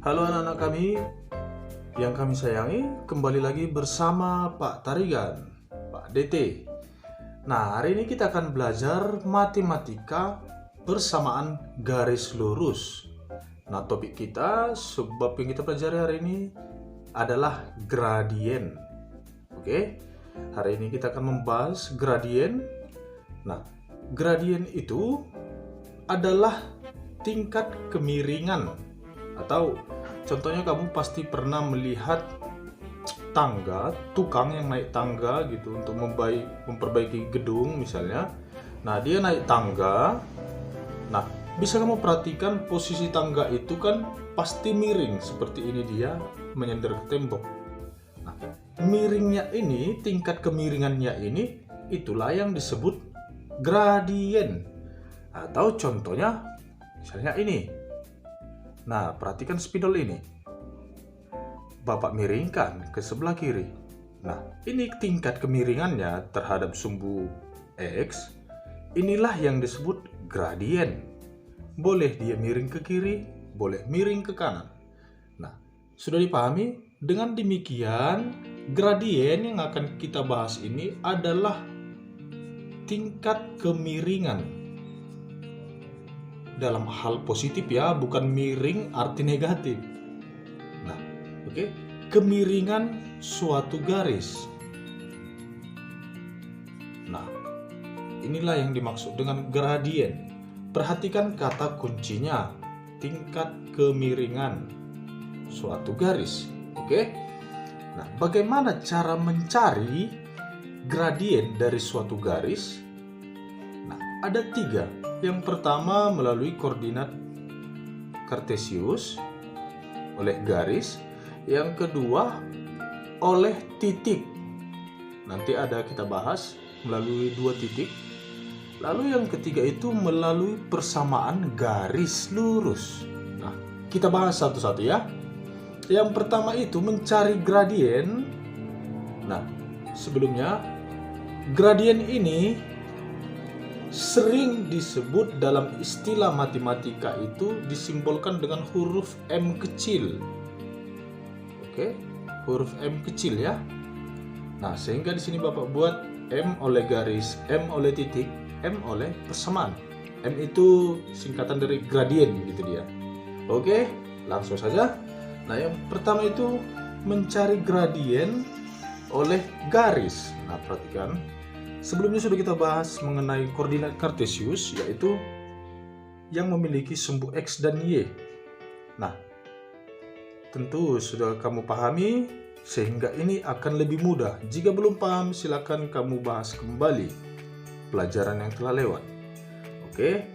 Halo anak-anak kami yang kami sayangi, kembali lagi bersama Pak Tarigan, Pak DT. Nah, hari ini kita akan belajar matematika persamaan garis lurus. Nah, topik kita, sebab yang kita pelajari hari ini adalah gradien. Oke, hari ini kita akan membahas gradien. Nah, gradien itu adalah tingkat kemiringan, atau contohnya kamu pasti pernah melihat tangga, tukang yang naik tangga gitu untuk memperbaiki gedung misalnya. Nah, dia naik tangga. Nah, bisa kamu perhatikan posisi tangga itu kan pasti miring seperti ini, dia menyender ke tembok. Nah, miringnya ini, tingkat kemiringannya ini, itulah yang disebut gradien. Atau contohnya misalnya ini. Nah, perhatikan spidol ini. Bapak miringkan ke sebelah kiri. Nah, ini tingkat kemiringannya terhadap sumbu X. Inilah yang disebut gradien. Boleh dia miring ke kiri, boleh miring ke kanan. Nah, sudah dipahami? Dengan demikian, gradien yang akan kita bahas ini adalah tingkat kemiringan. Dalam hal positif ya, bukan miring arti negatif. Nah, oke, kemiringan suatu garis. Nah, inilah yang dimaksud dengan gradien. Perhatikan kata kuncinya, tingkat kemiringan suatu garis. Oke? Nah, bagaimana cara mencari gradien dari suatu garis? Nah, ada 3. Yang pertama melalui koordinat Kartesius oleh garis, yang kedua oleh titik. Nanti ada kita bahas melalui 2 titik. Lalu yang ketiga itu melalui persamaan garis lurus. Nah, kita bahas satu-satu ya. Yang pertama itu mencari gradien. Nah, sebelumnya gradien ini sering disebut dalam istilah matematika itu disimbolkan dengan huruf M kecil. Oke, huruf M kecil ya. Nah, sehingga di sini Bapak buat M oleh garis, M oleh titik, M oleh persamaan. M itu singkatan dari gradien gitu dia. Oke, langsung saja. Nah, yang pertama itu mencari gradien oleh garis. Nah, perhatikan. Sebelumnya sudah kita bahas mengenai koordinat Kartesius, yaitu yang memiliki sumbu X dan Y. Nah, tentu sudah kamu pahami, sehingga ini akan lebih mudah. Jika belum paham, silakan kamu bahas kembali pelajaran yang telah lewat. Oke,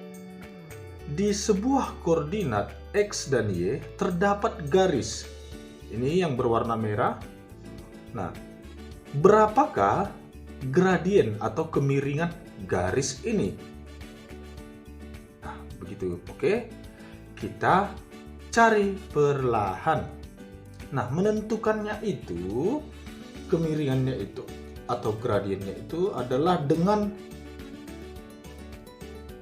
di sebuah koordinat X dan Y terdapat garis. Ini yang berwarna merah. Nah, berapakah gradien atau kemiringan garis ini? Nah, begitu. Oke, kita cari perlahan. Nah, menentukannya itu, kemiringannya itu atau gradiennya itu adalah dengan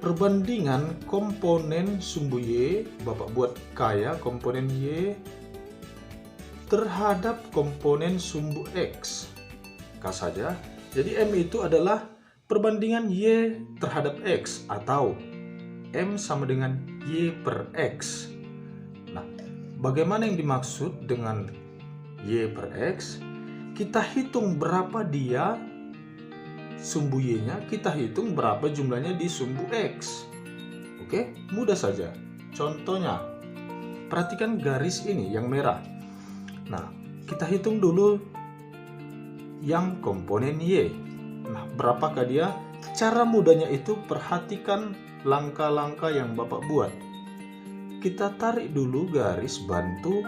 perbandingan komponen sumbu Y, Bapak buat K ya, komponen Y terhadap komponen sumbu X. K saja. Jadi M itu adalah perbandingan Y terhadap X, atau M sama dengan Y per X. Nah, bagaimana yang dimaksud dengan Y per X? Kita hitung berapa dia sumbu Y-nya, kita hitung berapa jumlahnya di sumbu X. Oke, mudah saja. Contohnya, perhatikan garis ini yang merah. Nah, kita hitung dulu yang komponen Y. Nah, berapakah dia? Cara mudahnya itu perhatikan langkah-langkah yang Bapak buat. Kita tarik dulu garis bantu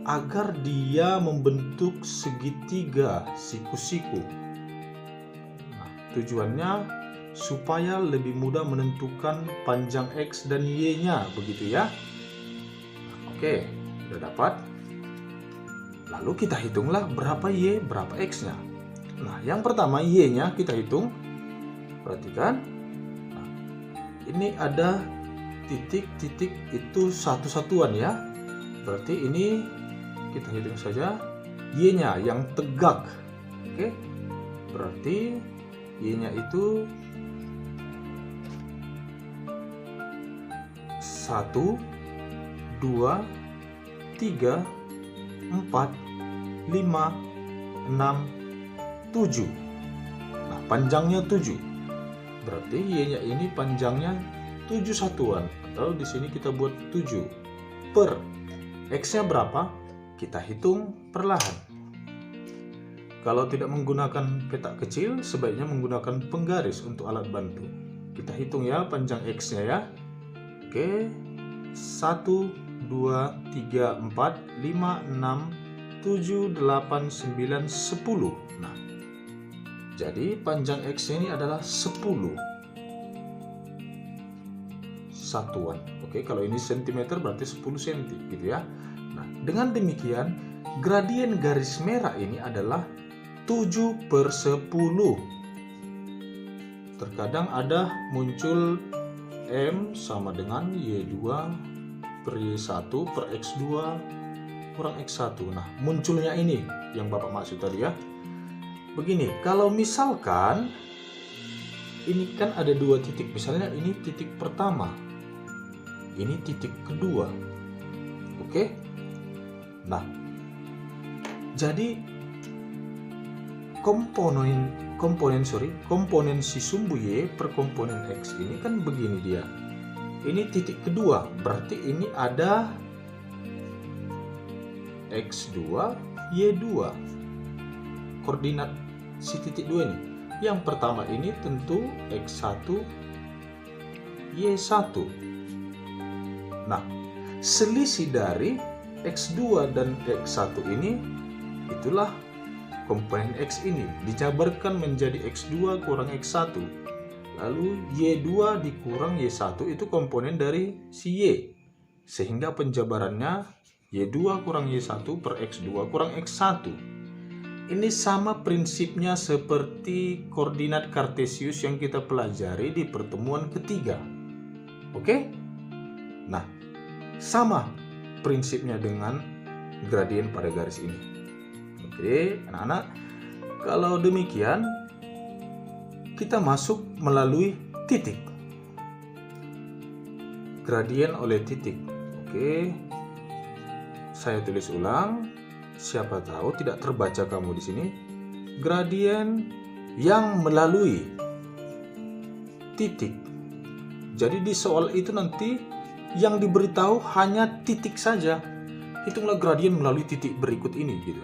agar dia membentuk segitiga siku-siku. Nah, tujuannya supaya lebih mudah menentukan panjang X dan Y-nya, begitu ya. Nah, oke, sudah dapat. Lalu kita hitunglah berapa Y, berapa X-nya. Nah, yang pertama Y-nya kita hitung. Perhatikan. Nah, ini ada titik-titik itu satu-satuan ya. Berarti ini kita hitung saja Y-nya yang tegak. Oke. Berarti Y-nya itu 1, 2, 3, 4, 5, 6, 7. Nah, panjangnya 7. Berarti Y-nya ini panjangnya 7 satuan, atau di sini kita buat 7 per X-nya berapa? Kita hitung perlahan. Kalau tidak menggunakan petak kecil, sebaiknya menggunakan penggaris untuk alat bantu. Kita hitung ya panjang X-nya ya. Oke, 1, 2, 3, 4, 5, 6, 7, 8, 9, 10. Nah, jadi panjang X ini adalah 10 satuan. Oke, kalau ini cm berarti 10 cm gitu ya. Nah, dengan demikian gradien garis merah ini adalah 7/10. Terkadang ada muncul M sama dengan Y2 per Y1 per X2 kurang X1. Nah, munculnya ini yang Bapak maksud tadi ya. Begini, kalau misalkan ini kan ada 2 titik, misalnya ini titik pertama, ini titik kedua. Oke. Nah, jadi komponen si sumbu Y per komponen X ini kan begini dia. Ini titik kedua, berarti ini ada X2, Y2. Koordinat si titik 2 ini. Yang pertama ini tentu X1, Y1. Nah, selisih dari X2 dan X1 ini, itulah komponen X ini dijabarkan menjadi X2 kurang X1. Lalu Y2 dikurang Y1 itu komponen dari si Y. Sehingga penjabarannya Y2 kurang Y1 per X2 kurang X1. Ini sama prinsipnya seperti koordinat kartesius yang kita pelajari di pertemuan ketiga. Oke? Nah, sama prinsipnya dengan gradien pada garis ini. Oke, anak-anak, kalau demikian kita masuk melalui titik. Gradien oleh titik. Oke, saya tulis ulang. Siapa tahu tidak terbaca kamu di sini. Gradien yang melalui titik. Jadi di soal itu nanti yang diberitahu hanya titik saja. Hitunglah gradien melalui titik berikut ini gitu.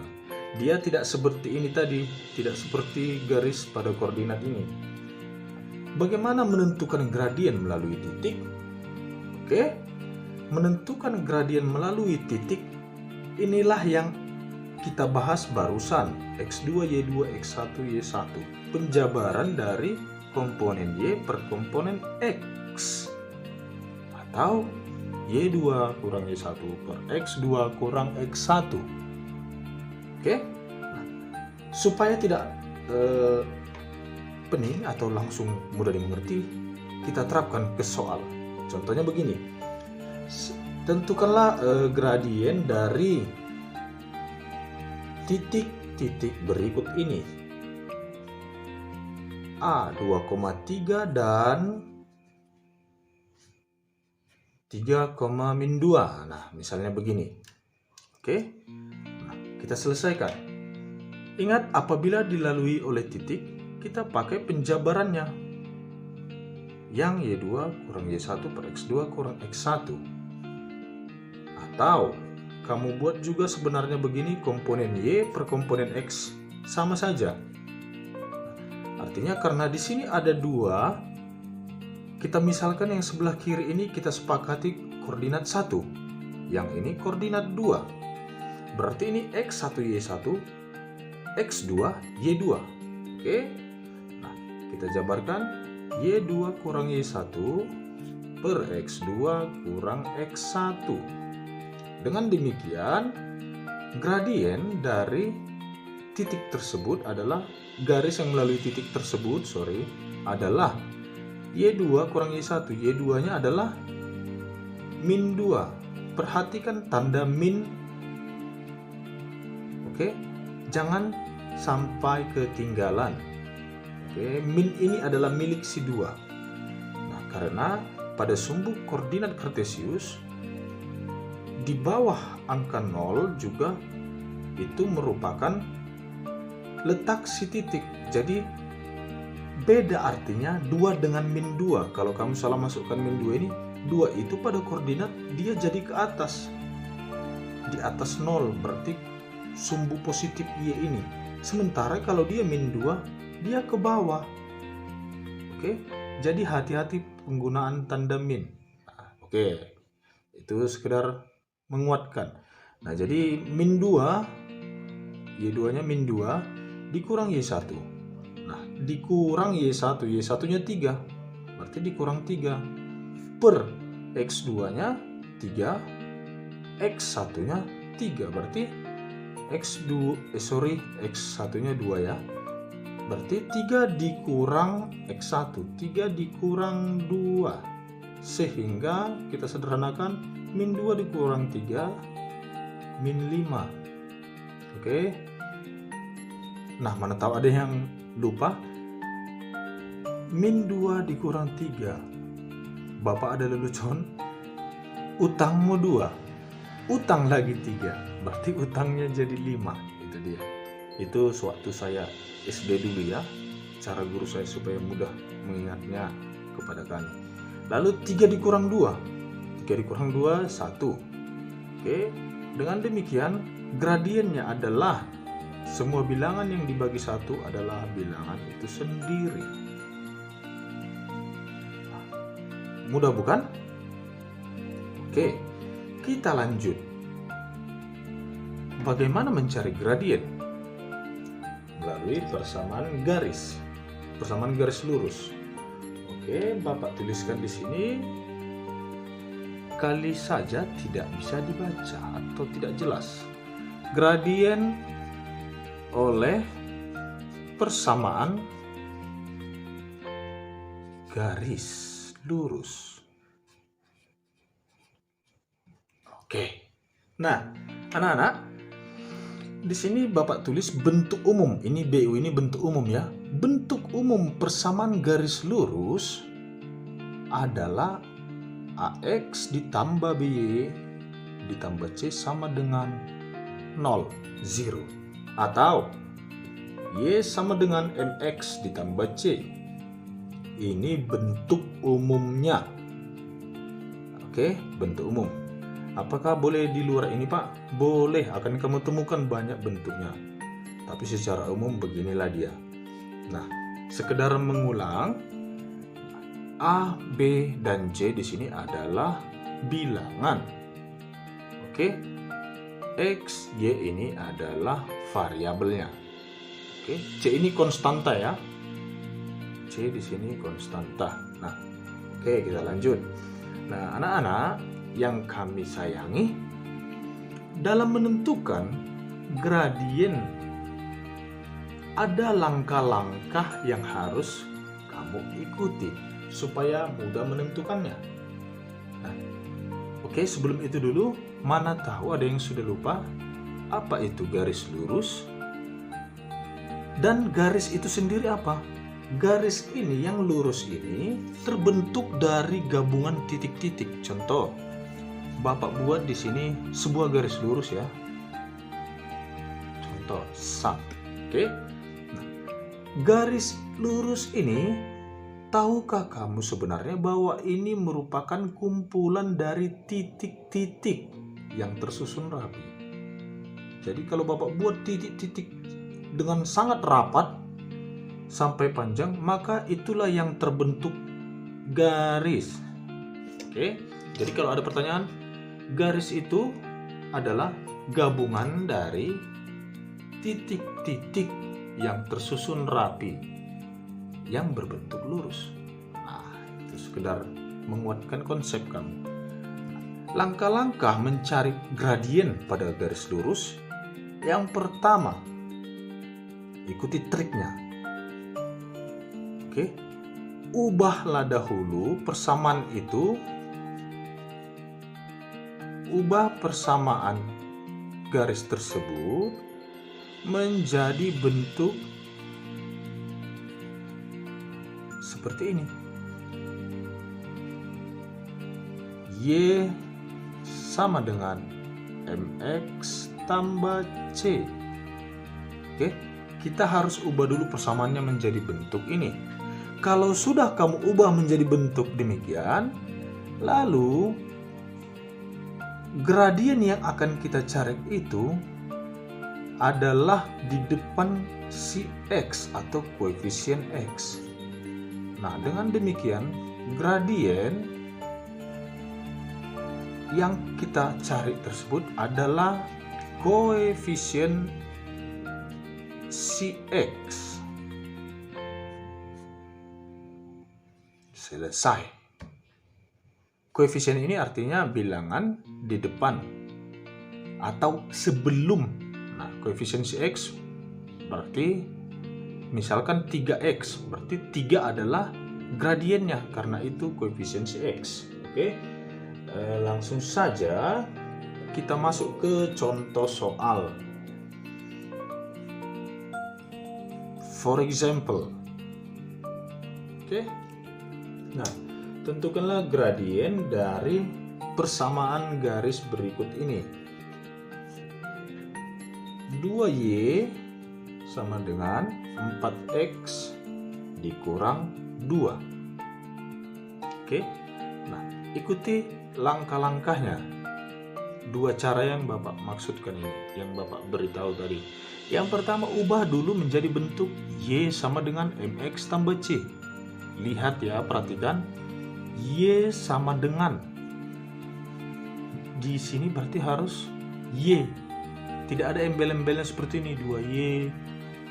Dia tidak seperti ini tadi, tidak seperti garis pada koordinat ini. Bagaimana menentukan gradien melalui titik? Oke, menentukan gradien melalui titik inilah yang kita bahas barusan, X2, Y2, X1, Y1. Penjabaran dari komponen Y per komponen X. Atau Y2 kurang Y1 per X2 kurang X1. Oke? Nah, supaya tidak pening atau langsung mudah dimengerti, kita terapkan ke soal. Contohnya begini. Tentukanlah gradien dari titik-titik berikut ini. A 2,3 dan 3,-2. Nah, misalnya begini. Oke. Nah, kita selesaikan. Ingat, apabila dilalui oleh titik, kita pakai penjabarannya. Yang Y2 kurang Y1 per X2 kurang X1. Atau kamu buat juga sebenarnya begini, komponen Y per komponen X sama saja. Artinya karena di sini ada 2, kita misalkan yang sebelah kiri ini kita sepakati koordinat 1. Yang ini koordinat 2. Berarti ini X1 Y1, X2 Y2. Oke. Nah, kita jabarkan Y2 kurang Y1 per X2 kurang X1. Dengan demikian, gradien dari titik tersebut adalah garis yang melalui titik tersebut, adalah Y2 kurang Y1. Y2-nya adalah -2. perhatikan tanda min. Oke, jangan sampai ketinggalan. Oke, min ini adalah milik si 2. Nah, karena pada sumbu koordinat kartesius di bawah angka 0 juga itu merupakan letak si titik. Jadi beda artinya 2 dengan min 2. Kalau kamu salah masukkan min 2 ini, 2 itu pada koordinat dia jadi ke atas. Di atas 0 berarti sumbu positif Y ini. Sementara kalau dia min 2, dia ke bawah. Oke, jadi hati-hati penggunaan tanda min. Oke, itu sekedar menguatkan. Nah, jadi min 2, Y2-nya min 2 dikurang Y1. Nah, dikurang Y1, Y1-nya 3, berarti dikurang 3 per X2-nya 3, X1-nya 3, berarti X1-nya 2 ya. Berarti 3 dikurang X1, 3 dikurang 2. Sehingga kita sederhanakan, min 2 dikurang 3, min 5. Oke. Nah, mana tahu ada yang lupa. Min 2 dikurang 3. Bapak ada lelucon. Utangmu 2. Utang lagi 3. Berarti utangnya jadi 5. Itu dia. Itu sewaktu saya SD dulu ya. Cara guru saya supaya mudah mengingatnya kepada kami. Lalu 3 dikurang 2. 3 dikurang 2, 1. Oke. Dengan demikian, gradiennya adalah semua bilangan yang dibagi 1 adalah bilangan itu sendiri. Mudah bukan? Oke, kita lanjut. Bagaimana mencari gradien? Melalui persamaan garis. Persamaan garis lurus. Oke, Bapak tuliskan di sini. Kali saja tidak bisa dibaca atau tidak jelas. Gradien oleh persamaan garis lurus. Oke. Nah, anak-anak, di sini Bapak tulis bentuk umum. Ini BU, ini bentuk umum ya. Bentuk umum persamaan garis lurus adalah AX ditambah BY ditambah C sama dengan 0, 0. Atau Y sama dengan MX ditambah C. Ini bentuk umumnya. Oke, bentuk umum. Apakah boleh di luar ini, Pak? Boleh, akan kamu temukan banyak bentuknya. Tapi secara umum beginilah dia. Nah, sekedar mengulang, A, B, dan C di sini adalah bilangan. Oke, X, Y ini adalah variabelnya. Oke, C ini konstanta ya. C di sini konstanta. Nah, oke, kita lanjut. Nah, anak-anak yang kami sayangi, dalam menentukan gradien ada langkah-langkah yang harus kamu ikuti supaya mudah menentukannya. Nah, oke, sebelum itu dulu, mana tahu ada yang sudah lupa apa itu garis lurus? Dan garis itu sendiri apa? Garis ini yang lurus ini terbentuk dari gabungan titik-titik. Contoh, Bapak buat di sini sebuah garis lurus ya. Contoh, sat. Oke. Nah, garis lurus ini, tahukah kamu sebenarnya bahwa ini merupakan kumpulan dari titik-titik yang tersusun rapi. Jadi kalau Bapak buat titik-titik dengan sangat rapat sampai panjang, maka itulah yang terbentuk garis. Oke. Jadi kalau ada pertanyaan, garis itu adalah gabungan dari titik-titik yang tersusun rapi yang berbentuk lurus. Nah, itu sekedar menguatkan konsep kamu. Langkah-langkah mencari gradien pada garis lurus. Yang pertama, ikuti triknya. Oke. Ubahlah dahulu persamaan itu. ubah persamaan garis tersebut menjadi bentuk seperti ini. Y sama dengan MX tambah C. Oke, kita harus ubah dulu persamaannya menjadi bentuk ini. Kalau sudah kamu ubah menjadi bentuk demikian, lalu gradien yang akan kita cari itu adalah di depan si X atau koefisien X. Nah, dengan demikian gradien yang kita cari tersebut adalah koefisien si X. Selesai. Koefisien ini artinya bilangan di depan atau sebelum. Nah, koefisien si X berarti misalkan 3X, berarti 3 adalah gradiennya, karena itu koefisien si X. Oke, langsung saja kita masuk ke contoh soal. For example, oke. Nah, tentukanlah gradien dari persamaan garis berikut ini. 2Y sama dengan 4X dikurang 2. Oke. Nah, ikuti langkah-langkahnya. Dua cara yang Bapak maksudkan ini, yang Bapak beritahu tadi. Yang pertama, ubah dulu menjadi bentuk Y sama dengan MX tambah C. Lihat ya, perhatikan. Y sama dengan. Di sini berarti harus Y. Tidak ada embel-embelnya seperti ini, 2Y.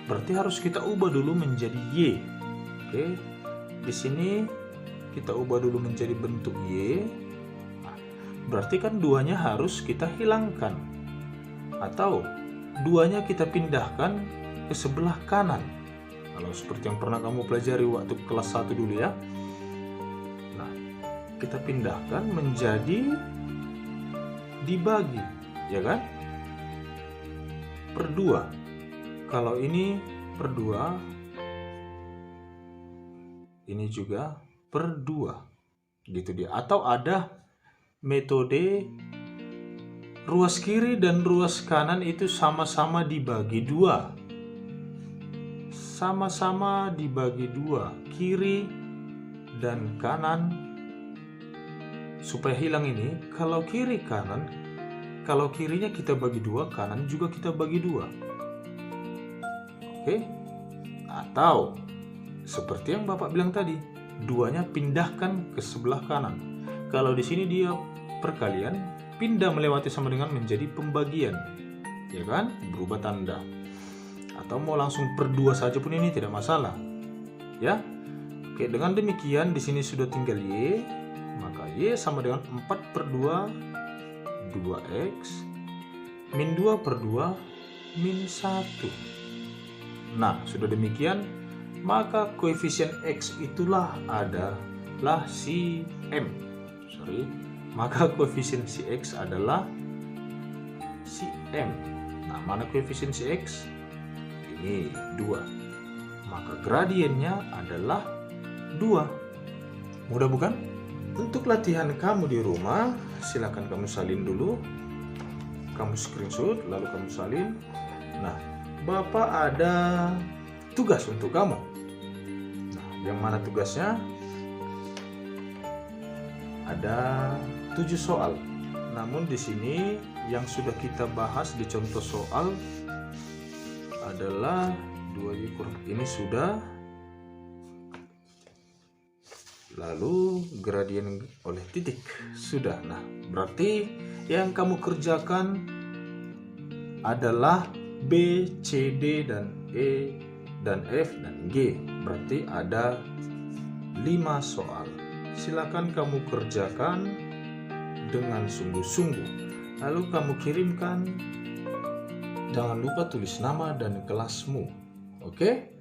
Berarti harus kita ubah dulu menjadi Y. Oke. Di sini kita ubah dulu menjadi bentuk Y. Nah, berarti kan duanya harus kita hilangkan. Atau duanya kita pindahkan ke sebelah kanan. Kalau seperti yang pernah kamu pelajari waktu kelas 1 dulu ya. Nah, kita pindahkan menjadi dibagi, ya kan? Per 2. Kalau ini per 2, ini juga per 2. Gitu dia. Atau ada metode ruas kiri dan ruas kanan itu sama-sama dibagi 2. Sama-sama dibagi 2, kiri dan kanan. Supaya hilang ini, kalau kiri kanan, kalau kirinya kita bagi 2, kanan juga kita bagi 2. Oke? Atau seperti yang Bapak bilang tadi, duanya pindahkan ke sebelah kanan. Kalau di sini dia perkalian, pindah melewati sama dengan menjadi pembagian, ya kan? Berubah tanda. Atau mau langsung per 2 saja pun ini tidak masalah, ya. Oke, dengan demikian di sini sudah tinggal Y, maka Y sama dengan 4 per 2, 2X, min 2 per 2, min 1. Nah, sudah demikian, maka koefisien X itulah adalah si M. Maka koefisien si X adalah si M. Nah, mana koefisien si X? Ini 2. Maka gradiennya adalah 2. Mudah bukan? Untuk latihan kamu di rumah, silakan kamu salin dulu. Kamu screenshot, lalu kamu salin. Nah, Bapak ada tugas untuk kamu. Nah, yang mana tugasnya? Ada 7 soal. Namun di sini yang sudah kita bahas di contoh soal adalah 2Y kurang ini sudah. Lalu gradien oleh titik sudah. Nah, berarti yang kamu kerjakan adalah B, C, D, dan E, dan F, dan G. Berarti ada 5 soal. Silakan kamu kerjakan dengan sungguh-sungguh. Lalu kamu kirimkan. Jangan lupa tulis nama dan kelasmu. Oke?